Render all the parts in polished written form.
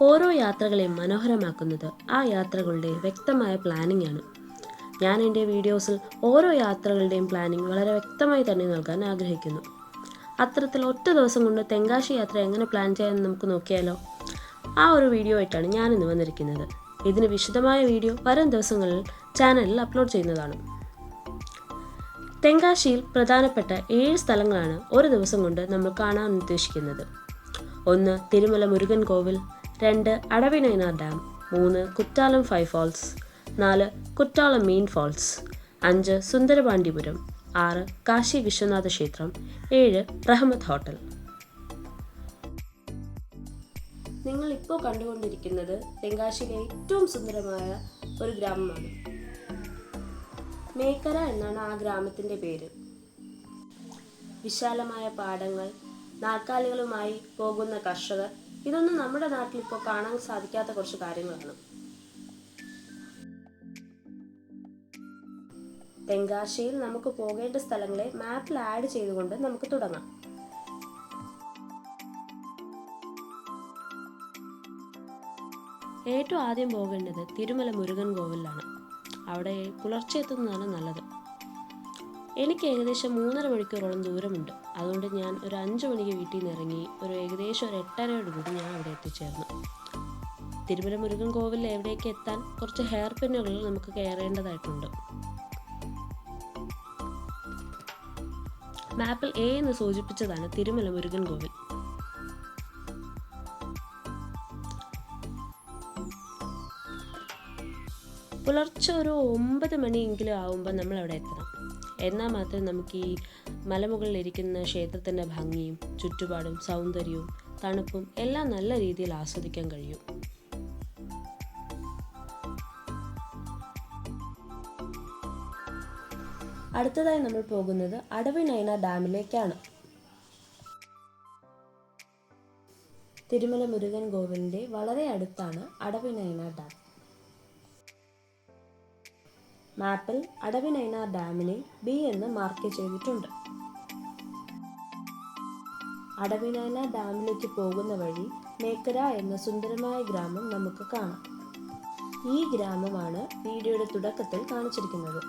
ഓരോ യാത്രകളെയും മനോഹരമാക്കുന്നത് ആ യാത്രകളുടെ വ്യക്തമായ പ്ലാനിംഗ് ആണ്. ഞാൻ എൻ്റെ വീഡിയോസിൽ ഓരോ യാത്രകളുടെയും പ്ലാനിംഗ് വളരെ വ്യക്തമായി തന്നെ നൽകാൻ ആഗ്രഹിക്കുന്നു. അത്തരത്തിൽ ഒറ്റ ദിവസം കൊണ്ട് തെങ്കാശി യാത്ര എങ്ങനെ പ്ലാൻ ചെയ്യാമെന്ന് നമുക്ക് നോക്കിയാലോ? ആ ഒരു വീഡിയോ ആയിട്ടാണ് ഞാനിന്ന് വന്നിരിക്കുന്നത്. ഇതിന് വിശദമായ വീഡിയോ വരും ദിവസങ്ങളിൽ ചാനലിൽ അപ്ലോഡ് ചെയ്യുന്നതാണ്. തെങ്കാശിയിൽ പ്രധാനപ്പെട്ട 7 സ്ഥലങ്ങളാണ് ഒരു ദിവസം കൊണ്ട് നമ്മൾ കാണാൻ ഉദ്ദേശിക്കുന്നത്. 1. തിരുമല മുരുകൻ കോവിൽ, 2. Adavinainar dam, 3. Courtallam 5 falls, 4. Courtallam main falls, 5. Sundarapandipuram, 6. Kashi Vishwanatha ക്ഷേത്രം, 7. റഹ്മത്ത് ഹോട്ടൽ. നിങ്ങൾ ഇപ്പോൾ കണ്ടുകൊണ്ടിരിക്കുന്നത് തെങ്കാശിയിലെ ഏറ്റവും സുന്ദരമായ ഒരു ഗ്രാമമാണ്. മേക്കര എന്നാണ് ആ ഗ്രാമത്തിൻ്റെ പേര്. വിശാലമായ പാടങ്ങൾ, നാൽക്കാലികളുമായി പോകുന്ന കർഷകർ, ഇതൊന്നും നമ്മുടെ നാട്ടിൽ ഇപ്പോൾ കാണാൻ സാധിക്കാത്ത കുറച്ച് കാര്യങ്ങളാണ്. തെങ്കാശിയിൽ നമുക്ക് പോകേണ്ട സ്ഥലങ്ങളെ മാപ്പിൽ ആഡ് ചെയ്തുകൊണ്ട് നമുക്ക് തുടങ്ങാം. ഏറ്റവും ആദ്യം പോകേണ്ടത് തിരുമല മുരുകൻ കോവിലാണ്. അവിടെ പുലർച്ചെ എത്തുന്നതാണ് നല്ലത്. എനിക്ക് ഏകദേശം 3.5 മണിക്കൂറോളം ദൂരമുണ്ട്. അതുകൊണ്ട് ഞാൻ ഒരു 5 മണിക്ക് വീട്ടിൽ നിന്ന് ഇറങ്ങി ഏകദേശം ഒരു 8:30 ഞാൻ അവിടെ എത്തിച്ചേർന്നു. തിരുമല മുരുകൻ കോവിലിൽ എവിടേക്ക് എത്താൻ കുറച്ച് ഹെയർ പിന്നുകൾ നമുക്ക് കയറേണ്ടതായിട്ടുണ്ട്. മാപ്പിൽ എ എന്ന് സൂചിപ്പിച്ചതാണ് തിരുമല മുരുകൻ കോവിൽ. പുലർച്ചെ ഒരു 9 മണിയെങ്കിലും ആവുമ്പോൾ നമ്മൾ അവിടെ എത്തണം. എന്നാൽ മാത്രമേ നമുക്ക് ഈ മലമുകളിലിരിക്കുന്ന ക്ഷേത്രത്തിൻ്റെ ഭംഗിയും ചുറ്റുപാടും സൗന്ദര്യവും തണുപ്പും എല്ലാം നല്ല രീതിയിൽ ആസ്വദിക്കാൻ കഴിയും. അടുത്തതായി നമ്മൾ പോകുന്നത് അടവിനയനാർ ഡാമിലേക്കാണ്. തിരുമല മുരുകൻ കോവിലിൻ്റെ വളരെ അടുത്താണ് അടവിനയനാർ ഡാം. മാപ്പിൽ അടവിനയനാർ ഡാമിനെ B എന്ന് മാർക്ക് ചെയ്തിട്ടുണ്ട്. അടവിനയനാർ ഡാമിലേക്ക് പോകുന്ന വഴി മേക്കര എന്ന സുന്ദരമായ ഗ്രാമം നമുക്ക് കാണാം. ഈ ഗ്രാമമാണ് വീഡിയോയുടെ തുടക്കത്തിൽ കാണിച്ചിരിക്കുന്നത്.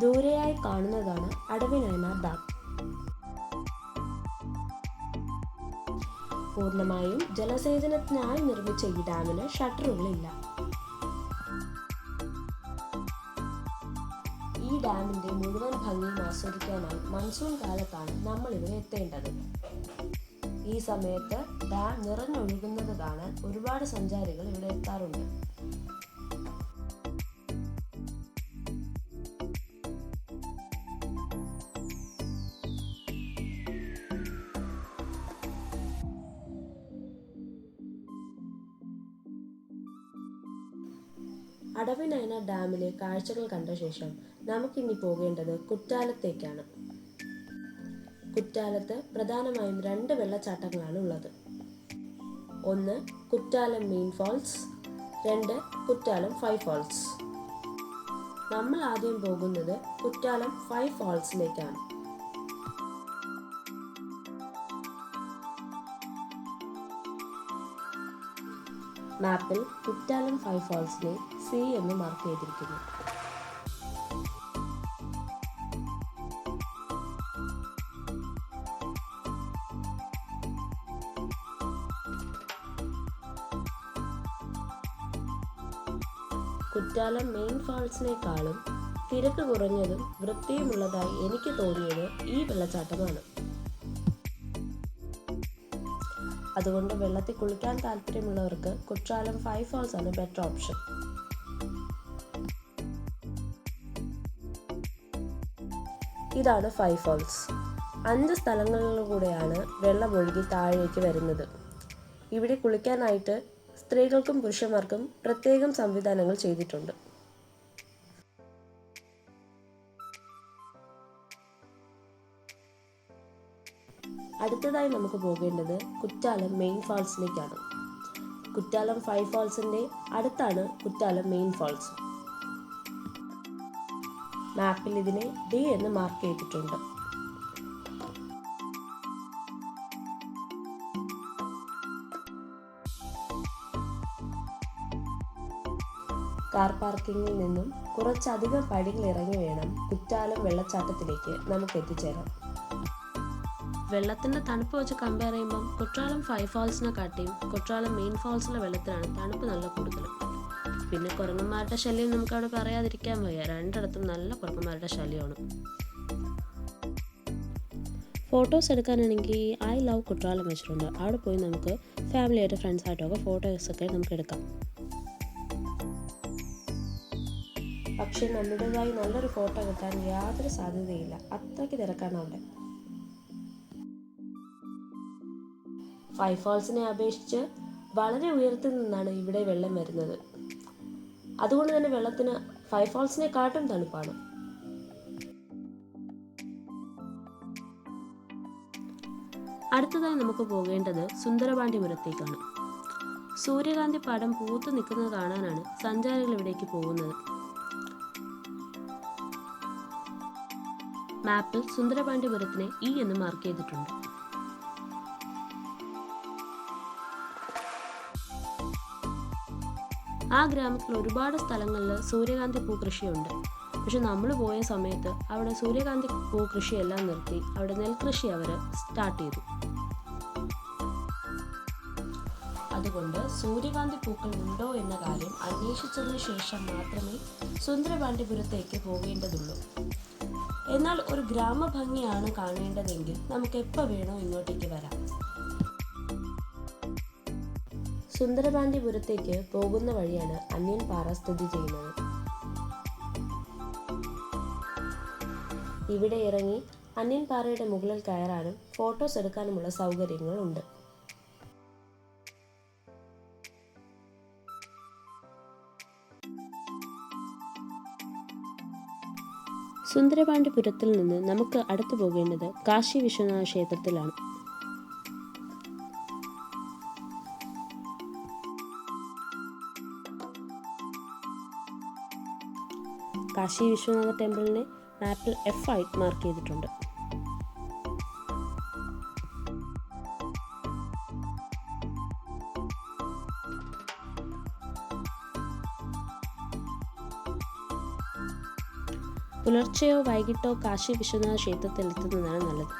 ദൂരെയായി കാണുന്നതാണ് അടവിനയനാർ ഡാം. പൂർണ്ണമായും ജലസേചനത്തിനായി നിർമ്മിച്ച ഈ ഡാമിന് ഷട്ടറുകളില്ല. ഈ ഡാമിന്റെ മുഴുവൻ ഭംഗിയും ആസ്വദിക്കാനായി മൺസൂൺ കാലത്താണ് നമ്മൾ ഇവിടെ എത്തേണ്ടത്. ഈ സമയത്ത് ഡാം നിറഞ്ഞൊഴുകുന്നത് കാണാൻ ഒരുപാട് സഞ്ചാരികൾ ഇവിടെ എത്താറുണ്ട്. അടവിനയനാർ ഡാമിലെ കാഴ്ചകൾ കണ്ട ശേഷം നമുക്കിനി പോകേണ്ടത് കുറ്റാലത്തേക്കാണ്. കുറ്റാലത്ത് പ്രധാനമായും 2 വെള്ളച്ചാട്ടങ്ങളാണ് ഉള്ളത്. 1 Kuttalam main falls, 2 Kuttalam 5 falls. നമ്മൾ ആദ്യം പോകുന്നത് കുറ്റാലം 5 ഫാൾസിലേക്കാണ്. മാപ്പിൽ കുറ്റാലം 5 ഫാൾസിനെ C എന്ന് മാർക്ക് ചെയ്തിരിക്കുന്നു. കുറ്റാലം മെയിൻ ഫാൾസിനേക്കാളും തിരക്ക് കുറഞ്ഞതും വൃത്തിയുമുള്ളതായി എനിക്ക് തോന്നിയത് ഈ വെള്ളച്ചാട്ടമാണ്. അതുകൊണ്ട് വെള്ളത്തിൽ കുളിക്കാൻ താല്പര്യമുള്ളവർക്ക് കുറ്റാലം 5 ഫാൾസ് ആണ് ബെറ്റർ ഓപ്ഷൻ. ഇതാണ് 5 ഫാൾസ്. 5 സ്ഥലങ്ങളിലൂടെയാണ് വെള്ളം ഒഴുകി താഴേക്ക് വരുന്നത്. ഇവിടെ കുളിക്കാനായിട്ട് സ്ത്രീകൾക്കും പുരുഷന്മാർക്കും പ്രത്യേകം സംവിധാനങ്ങൾ ചെയ്തിട്ടുണ്ട്. അടുത്തതായി നമുക്ക് പോകേണ്ടത് കുറ്റാലം മെയിൻ ഫാൾസിലേക്കാണ്. കുറ്റാലം 5 ഫാൾസിൻ്റെ അടുത്താണ് കുറ്റാലം മെയിൻ ഫാൾസ്. മാപ്പിൽ ഇതിനെ D എന്ന് മാർക്ക് ചെയ്തിട്ടുണ്ട്. കാർ പാർക്കിങ്ങിൽ നിന്നും കുറച്ചധികം പടികൾ ഇറങ്ങി വേണം കുറ്റാലം വെള്ളച്ചാട്ടത്തിലേക്ക് നമുക്ക് എത്തിച്ചേരാം. വെള്ളത്തിൻ്റെ തണുപ്പ് വെച്ച് കമ്പയർ ചെയ്യുമ്പം കുற்றாലം 5 ഫാൾസിനെ കാട്ടിയും കുற்றாലം മെയിൻ ഫാൾസിലെ വെള്ളത്തിലാണ് തണുപ്പ് നല്ല കൂടുതൽ. പിന്നെ കുരങ്ങന്മാരുടെ ശല്യം നമുക്ക് അവിടെ പറയാതിരിക്കാൻ വയ്യ. രണ്ടിടത്തും നല്ല കുരങ്ങന്മാരുടെ ശല്യമാണ്. ഫോട്ടോസ് എടുക്കാനാണെങ്കിൽ ഐ ലവ് കുற்றாലം വെച്ചിട്ടുണ്ട്. അവിടെ പോയി നമുക്ക് ഫാമിലിയായിട്ട് ഫ്രണ്ട്സായിട്ടൊക്കെ ഫോട്ടോസൊക്കെ നമുക്ക് എടുക്കാം. പക്ഷേ നമ്മുടേതായി നല്ലൊരു ഫോട്ടോ കിട്ടാൻ യാതൊരു സാധ്യതയില്ല. അത്രയ്ക്ക് തിരക്കാണ് അവിടെ. 5 ഫാൾസിനെ അപേക്ഷിച്ച് വളരെ ഉയരത്തിൽ നിന്നാണ് ഇവിടെ വെള്ളം വരുന്നത്. അതുകൊണ്ട് തന്നെ വെള്ളത്തിന് 5 ഫാൾസിനെ കാട്ടും തണുപ്പാണ്. അടുത്തതായി നമുക്ക് പോകേണ്ടത് സുന്ദരപാണ്ഡ്യപുരത്തേക്കാണ്. സൂര്യകാന്തി പടം പൂത്തു നിൽക്കുന്നത് കാണാനാണ് സഞ്ചാരികൾ ഇവിടേക്ക് പോകുന്നത്. മാപ്പിൽ സുന്ദരപാണ്ഡ്യപുരത്തിനെ ഇ എന്ന് മാർക്ക് ചെയ്തിട്ടുണ്ട്. ആ ഗ്രാമത്തിൽ ഒരുപാട് സ്ഥലങ്ങളിൽ സൂര്യകാന്തി പൂ കൃഷിയുണ്ട്. പക്ഷെ നമ്മൾ പോയ സമയത്ത് അവിടെ സൂര്യകാന്തി പൂ കൃഷിയെല്ലാം നിർത്തി അവിടെ നെൽകൃഷി അവർ സ്റ്റാർട്ട് ചെയ്തു. അതുകൊണ്ട് സൂര്യകാന്തി പൂക്കൾ ഉണ്ടോ എന്ന കാര്യം അന്വേഷിച്ചതിന് ശേഷം മാത്രമേ സുന്ദരപാണ്ഡ്യപുരത്തേക്ക് പോകേണ്ടതുള്ളൂ. എന്നാൽ ഒരു ഗ്രാമഭംഗിയാണ് കാണേണ്ടതെങ്കിൽ നമുക്ക് എപ്പോൾ വേണോ ഇങ്ങോട്ടേക്ക് വരാം. സുന്ദരപാണ്ഡ്യപുരത്തേക്ക് പോകുന്ന വഴിയാണ് അന്യൻ പാറ സ്ഥിതി ചെയ്യുന്നത്. ഇവിടെ ഇറങ്ങി അന്യൻ പാറയുടെ മുകളിൽ കയറാനും ഫോട്ടോസ് എടുക്കാനുമുള്ള സൗകര്യങ്ങളുണ്ട്. സുന്ദരപാണ്ഡ്യപുരത്തിൽ നിന്ന് നമുക്ക് അടുത്തു പോകേണ്ടത് കാശി വിശ്വനാഥ ക്ഷേത്രത്തിലാണ്. കാശി വിശ്വനാഥ ടെമ്പിളിനെ മാപ്പിൽ F ആയി മാർക്ക് ചെയ്തിട്ടുണ്ട്. പുലർച്ചെയോ വൈകിട്ടോ കാശി വിശ്വനാഥ ക്ഷേത്രത്തിൽ എത്തുന്നതാണ് നല്ലത്.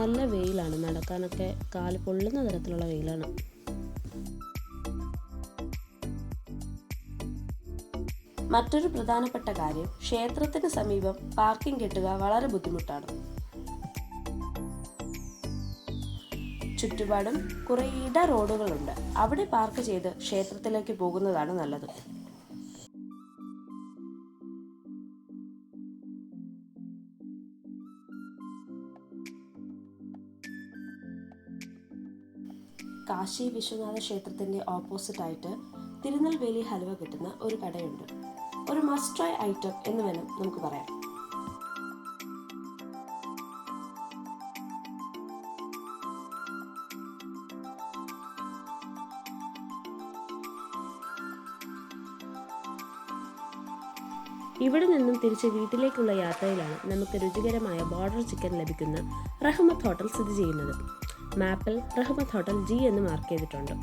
നല്ല വെയിലാണ്, നടക്കാനൊക്കെ കാല് പൊള്ളുന്ന തരത്തിലുള്ള വെയിലാണ്. മറ്റൊരു പ്രധാനപ്പെട്ട കാര്യം, ക്ഷേത്രത്തിന് സമീപം പാർക്കിംഗ് കിട്ടുക വളരെ ബുദ്ധിമുട്ടാണ്. ചുറ്റുപാടും കുറെ ഇട റോഡുകളുണ്ട്. അവിടെ പാർക്ക് ചെയ്ത് ക്ഷേത്രത്തിലേക്ക് പോകുന്നതാണ് നല്ലത്. കാശി വിശ്വനാഥ ക്ഷേത്രത്തിന്റെ ഓപ്പോസിറ്റ് ആയിട്ട് തിരുനെൽവേലി ഹൽവ കിട്ടുന്ന ഒരു കടയുണ്ട്. ഒരു മസ്റ്റ് ട്രൈ ഐറ്റം എന്ന് വേണം നമുക്ക് പറയാം. ഇവിടെ നിന്നും തിരിച്ച് വീട്ടിലേക്കുള്ള യാത്രയിലാണ് നമുക്ക് രുചികരമായ ബോർഡർ ചിക്കൻ ലഭിക്കുന്ന റഹ്മത്ത് ഹോട്ടൽ സ്ഥിതി ചെയ്യുന്നത്. മാപ്പിൽ റഹ്മത്ത് ഹോട്ടൽ G എന്ന് മാർക്ക് ചെയ്തിട്ടുണ്ട്.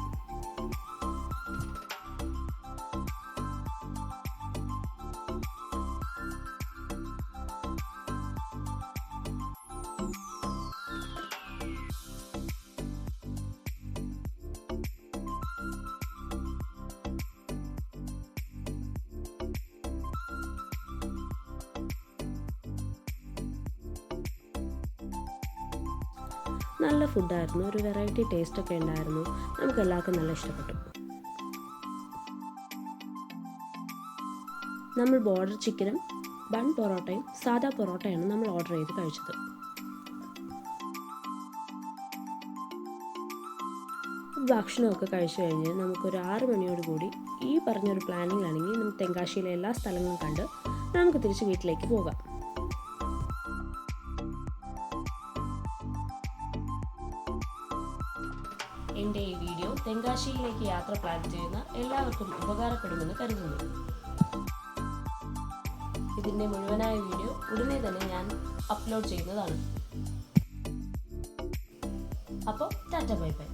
നല്ല ഫുഡായിരുന്നു, ഒരു വെറൈറ്റി ടേസ്റ്റ് ഒക്കെ ഉണ്ടായിരുന്നു. നമുക്ക് എല്ലാവർക്കും നല്ല ഇഷ്ടപ്പെട്ടു. നമ്മൾ ബോർഡർ ചിക്കനും ബൺ പൊറോട്ടയും സാദാ പൊറോട്ടയാണ് നമ്മൾ ഓർഡർ ചെയ്ത് കഴിച്ചത്. ഭക്ഷണമൊക്കെ കഴിച്ചു കഴിഞ്ഞ് നമുക്കൊരു 6 മണിയോടുകൂടി ഈ പറഞ്ഞൊരു പ്ലാനിങ്ങിലാണെങ്കിൽ നമുക്ക് തെങ്കാശിയിലെ എല്ലാ സ്ഥലങ്ങളും കണ്ട് നമുക്ക് തിരിച്ച് വീട്ടിലേക്ക് പോകാം. എൻ്റെ ഈ വീഡിയോ തെങ്കാശിയിലേക്ക് യാത്ര പ്ലാൻ ചെയ്യുന്ന എല്ലാവർക്കും ഉപകാരപ്പെടുമെന്ന് കരുതുന്നു. ഇതിൻ്റെ മുഴുവനായ വീഡിയോ ഉടനെ തന്നെ ഞാൻ അപ്ലോഡ് ചെയ്യുന്നതാണ്. അപ്പോൾ ടാറ്റ ബൈ ബൈ.